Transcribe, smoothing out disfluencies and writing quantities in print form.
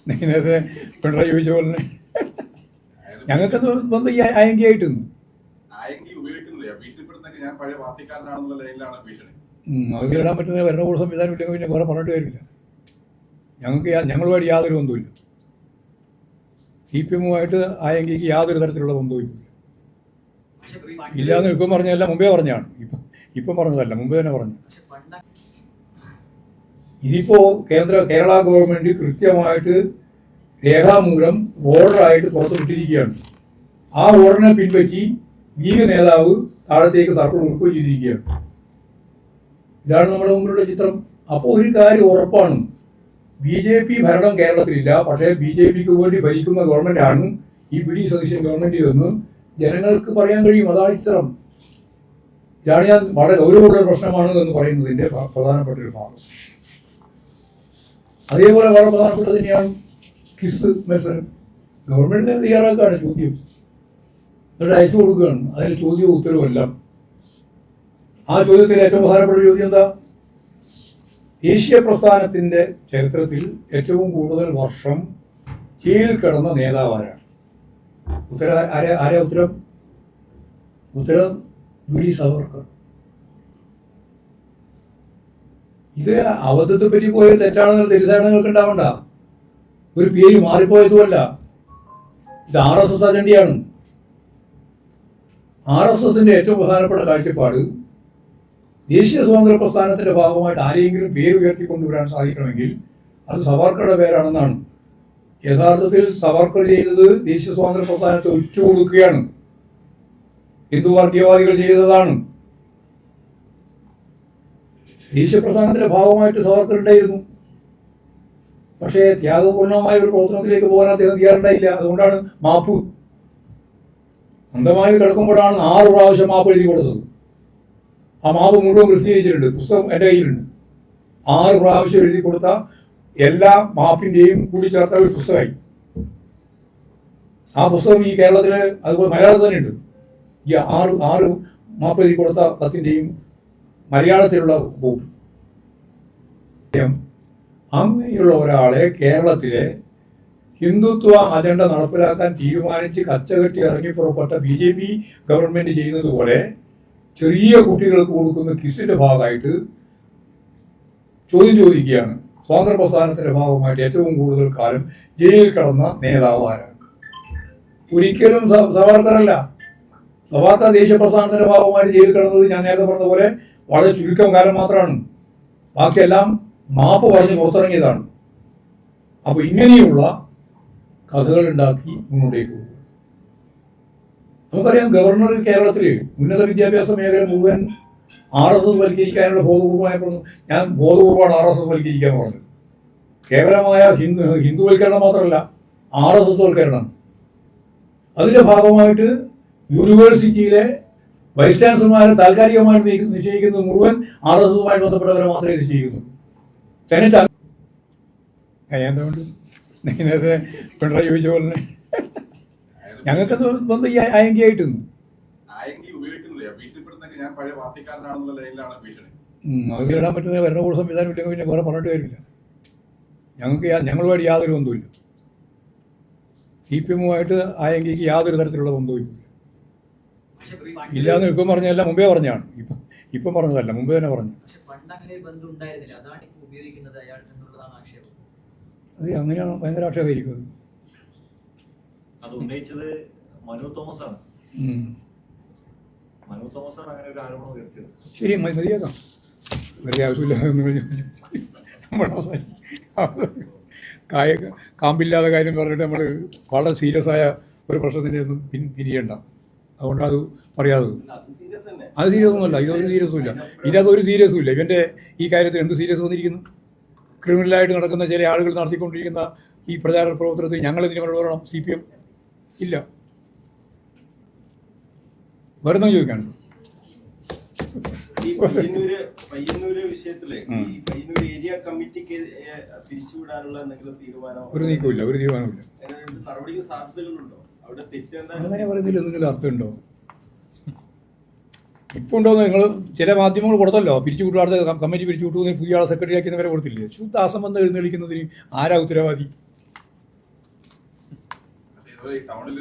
നേരത്തെ പിണറായി ചോദിച്ച പോലെ തന്നെ ഞങ്ങൾക്ക് ബന്ധം ഈ ആയെങ്കിയായിട്ടുണ്ട്. അത് ഇടാൻ പറ്റുന്ന ഭരണകൂട സംവിധാനം ഇല്ലെങ്കിൽ പിന്നെ വേറെ പറഞ്ഞിട്ട് കാര്യമില്ല. ഞങ്ങളുമായിട്ട് യാതൊരു ബന്ധവുമില്ല. CPM-ഉമായിട്ട് ആയെങ്കിക്ക് യാതൊരു തരത്തിലുള്ള ബന്ധവും ഇല്ലാന്ന് ഇപ്പം പറഞ്ഞതല്ല, മുമ്പേ പറഞ്ഞാണ്. ഇപ്പം പറഞ്ഞതല്ല, മുമ്പേ തന്നെ പറഞ്ഞു. ഇതിപ്പോ കേരള ഗവൺമെന്റ് കൃത്യമായിട്ട് രേഖാമൂലം ഓർഡറായിട്ട് പുറത്തു വിട്ടിരിക്കുകയാണ്. ആ ഓർഡറിനെ പിൻപറ്റി ലീഗ് നേതാവ് താഴത്തേക്ക് സർക്കിൾ കൊടുക്കുകയും ചെയ്തിരിക്കുകയാണ്. ഇതാണ് നമ്മുടെ മുമ്പിലുള്ള ചിത്രം. അപ്പോൾ ഒരു കാര്യം ഉറപ്പാണ്, BJP ഭരണം കേരളത്തിലില്ല, പക്ഷേ BJPക്ക് വേണ്ടി ഭരിക്കുന്ന ഗവൺമെന്റാണ് ഈ പിടി സതീശൻ ഗവൺമെന്റ് എന്ന് ജനങ്ങൾക്ക് പറയാൻ കഴിയും. അതാണ് ചിത്രം. ഇതാണ് ഞാൻ വളരെ ഗൗരവമുള്ള പ്രശ്നമാണ് എന്ന് പറയുന്നതിന്റെ പ്രധാനപ്പെട്ട ഒരു ഭാഗം. അതേപോലെ വളരെ പ്രധാനപ്പെട്ട തന്നെയാണ് ക്വിസ് മത്സരം. ഗവൺമെന്റ് തയ്യാറാക്കുകയാണ് ചോദ്യം, എന്നിട്ട് അയച്ചു കൊടുക്കുകയാണ്. അതിൽ ചോദ്യവും ഉത്തരവുമെല്ലാം. ആ ചോദ്യത്തിൽ ഏറ്റവും പ്രധാനപ്പെട്ട ചോദ്യം എന്താ? ദേശീയ പ്രസ്ഥാനത്തിന്റെ ചരിത്രത്തിൽ ഏറ്റവും കൂടുതൽ വർഷം ജയിലിൽ കിടന്ന നേതാവാരാണ്? ഉത്തരം വി.ഡി. സവർക്കർ. ഇത് അബദ്ധത്തെ പറ്റി പോയ തെറ്റാണെന്ന് തെറ്റിദ്ധാരണകൾക്ക് ഉണ്ടാവണ്ട. ഒരു പേര് മാറിപ്പോയതുമല്ല, ഇത് RSS അജണ്ടയാണ്. RSSന്റെ ഏറ്റവും പ്രധാനപ്പെട്ട കാഴ്ചപ്പാട് ദേശീയ സ്വാതന്ത്ര്യ പ്രസ്ഥാനത്തിന്റെ ഭാഗമായിട്ട് ആരെങ്കിലും പേര് ഉയർത്തിക്കൊണ്ടുവരാൻ സാധിക്കണമെങ്കിൽ അത് സവർക്കറുടെ പേരാണെന്നാണ്. യഥാർത്ഥത്തിൽ സവർക്കർ ചെയ്തത് ദേശീയ സ്വാതന്ത്ര്യ പ്രസ്ഥാനത്തെ ഉറ്റുകൊടുക്കുകയാണ്. ഹിന്ദു വർഗീയവാദികൾ ചെയ്തതാണ്. ദേശീയ പ്രസ്ഥാനത്തിന്റെ ഭാഗമായിട്ട് സവർക്കർ ഉണ്ടായിരുന്നു, പക്ഷേ ത്യാഗപൂർണമായ ഒരു പ്രവർത്തനത്തിലേക്ക് പോകാൻ അദ്ദേഹം തയ്യാറുണ്ടായില്ല. അതുകൊണ്ടാണ് മാപ്പ് അന്ധമായി കിടക്കുമ്പോഴാണ് 6 പ്രാവശ്യം മാപ്പ് എഴുതി കൊടുത്തത്. ആ മാപ്പ് മുഴുവൻ പ്രസിദ്ധീകരിച്ചിട്ടുണ്ട്, പുസ്തകം എൻ്റെ കയ്യിലുണ്ട്. 6 പ്രാവശ്യം എഴുതി കൊടുത്ത എല്ലാ മാപ്പിൻ്റെയും കൂടി ചേർത്ത ഒരു പുസ്തകമായി. ആ പുസ്തകം ഈ കേരളത്തിൽ അതുപോലെ മലയാളത്തിൽ തന്നെ ഉണ്ട്. ഈ 6 മാപ്പ് എഴുതി കൊടുത്ത കത്തിൻ്റെയും മലയാളത്തിലുള്ള കോപ്പി. അങ്ങനെയുള്ള ഒരാളെ കേരളത്തിലെ ഹിന്ദുത്വ അജണ്ട നടപ്പിലാക്കാൻ തീരുമാനിച്ച് കച്ചകെട്ടി ഇറങ്ങി പുറപ്പെട്ട BJP ഗവൺമെന്റ് ചെയ്യുന്നത് പോലെ ചെറിയ കുട്ടികൾക്ക് കൊടുക്കുന്ന ക്വിസിന്റെ ഭാഗമായിട്ട് ചോദ്യം ചോദിക്കുകയാണ്. സ്വാതന്ത്ര്യ പ്രസ്ഥാനത്തിന്റെ ഭാഗമായിട്ട് ഏറ്റവും കൂടുതൽ കാലം ജയിലിൽ കിടന്ന നേതാവ് ആരാണ്? ഒരിക്കലും സവർക്കറല്ല. സവർക്കർ ദേശീയ പ്രസ്ഥാനത്തിന്റെ ഭാഗമായിട്ട് ജയിലിൽ കിടന്നത് ഞാൻ നേരത്തെ പറഞ്ഞ പോലെ വളരെ ചുരുക്കം കാലം മാത്രമാണ്. ബാക്കിയെല്ലാം മാപ്പ് പറഞ്ഞ് പുറത്തിറങ്ങിയതാണ്. അപ്പൊ ഇങ്ങനെയുള്ള കഥകൾ ഉണ്ടാക്കി മുന്നോട്ടേക്ക് പോകുക. നമുക്കറിയാം, ഗവർണർ കേരളത്തിൽ ഉന്നത വിദ്യാഭ്യാസ മേഖല മുഴുവൻ RSS വൽക്കരിക്കാനുള്ള ബോധപൂർവമായപ്പോൾ ഞാൻ ബോധപൂർവമാണ് RSS വൽക്കരിക്കാൻ പറഞ്ഞത്. കേവലമായ ഹിന്ദുവൽക്കരണം മാത്രമല്ല, RSS വൽക്കരണം. അതിന്റെ ഭാഗമായിട്ട് യൂണിവേഴ്സിറ്റിയിലെ വൈസ് ചാൻസലർമാരെ താൽക്കാലികമായിട്ട് നിശ്ചയിക്കുന്നത് മുഴുവൻ RSS-മായി ബന്ധപ്പെട്ടവരെ മാത്രമേ നിശ്ചയിക്കുന്നു. സെനറ്റ് എന്തുകൊണ്ട് നേരത്തെ പിണറായി ചോദിച്ച പോലെ തന്നെ ഞങ്ങൾക്ക് ബന്ധം ഈ ആയെങ്കിയായിട്ടുണ്ട്. അത് ഇടാൻ പറ്റുന്ന ഭരണകൂട സംവിധാനം ഇല്ലെങ്കിൽ പിന്നെ വേറെ പറഞ്ഞിട്ട് കാര്യമില്ല. ഞങ്ങളുമായിട്ട് യാതൊരു ബന്ധവുമില്ല. CPM-ഉമായിട്ട് ആയെങ്കിക്ക് യാതൊരു തരത്തിലുള്ള ബന്ധവും ഇല്ലാന്ന് ഇപ്പം പറഞ്ഞതല്ല, മുമ്പേ പറഞ്ഞാണ്. ഇപ്പം പറഞ്ഞതല്ല, മുമ്പേ തന്നെ പറഞ്ഞു. അത് അങ്ങനെയാണ്, ഭയങ്കര ആക്ഷേപമായിരിക്കും അത് ഉന്നയിച്ചത് മനു തോമസ് ആണ്. മനു തോമസ് ആണ് അങ്ങനെ ഒരു ആരോപണം ഉയർത്തിയത്. ശരി, മതിയാക്കാം. വലിയ ആവശ്യമില്ല. കാമ്പില്ലാത്ത കാര്യം പറഞ്ഞിട്ട് നമ്മൾ വളരെ സീരിയസ് ആയ ഒരു പ്രശ്നത്തിൻ്റെ ഒന്നും പിരിയണ്ട. അതുകൊണ്ട് അത് പറയാതെ. അത് സീരിയസ് ഒന്നുമല്ല, ഇതൊരു സീരിയസും ഇല്ല. ഇതിനകത്തൊരു സീരിയസും ഇല്ല. ഇവൻ്റെ ഈ കാര്യത്തിൽ എന്ത് സീരിയസ് വന്നിരിക്കുന്നു? ക്രിമിനലായിട്ട് നടക്കുന്ന ചില ആളുകൾ നടത്തിക്കൊണ്ടിരിക്കുന്ന ഈ പ്രചാരണ പ്രവർത്തനത്തിൽ ഞങ്ങൾ ഇതിന് പറയണം CPM ഇല്ല. വരുന്ന ചോദിക്കാനുണ്ടോ? ഒരു നീക്കമില്ല, ഒരു തീരുമാനമില്ല. അങ്ങനെ പറയുന്നതിൽ എന്തെങ്കിലും അർത്ഥമുണ്ടോ? ഇപ്പോൾ ഉണ്ടോ? നിങ്ങൾ ചില മാധ്യമങ്ങൾ കൊടുത്തല്ലോ, പിരിച്ചുവിട്ടു, അടുത്ത കമ്മിറ്റി പിരിച്ചുവിട്ടു, പുതിയ ആളെ സെക്രട്ടറി ആക്കിയവരെ കൊടുത്തില്ലേ? ശുദ്ധ അസംബന്ധം എഴുന്നള്ളിക്കുന്നതിന് ആരാ ഉത്തരവാദി? ഈ ടൗണിൽ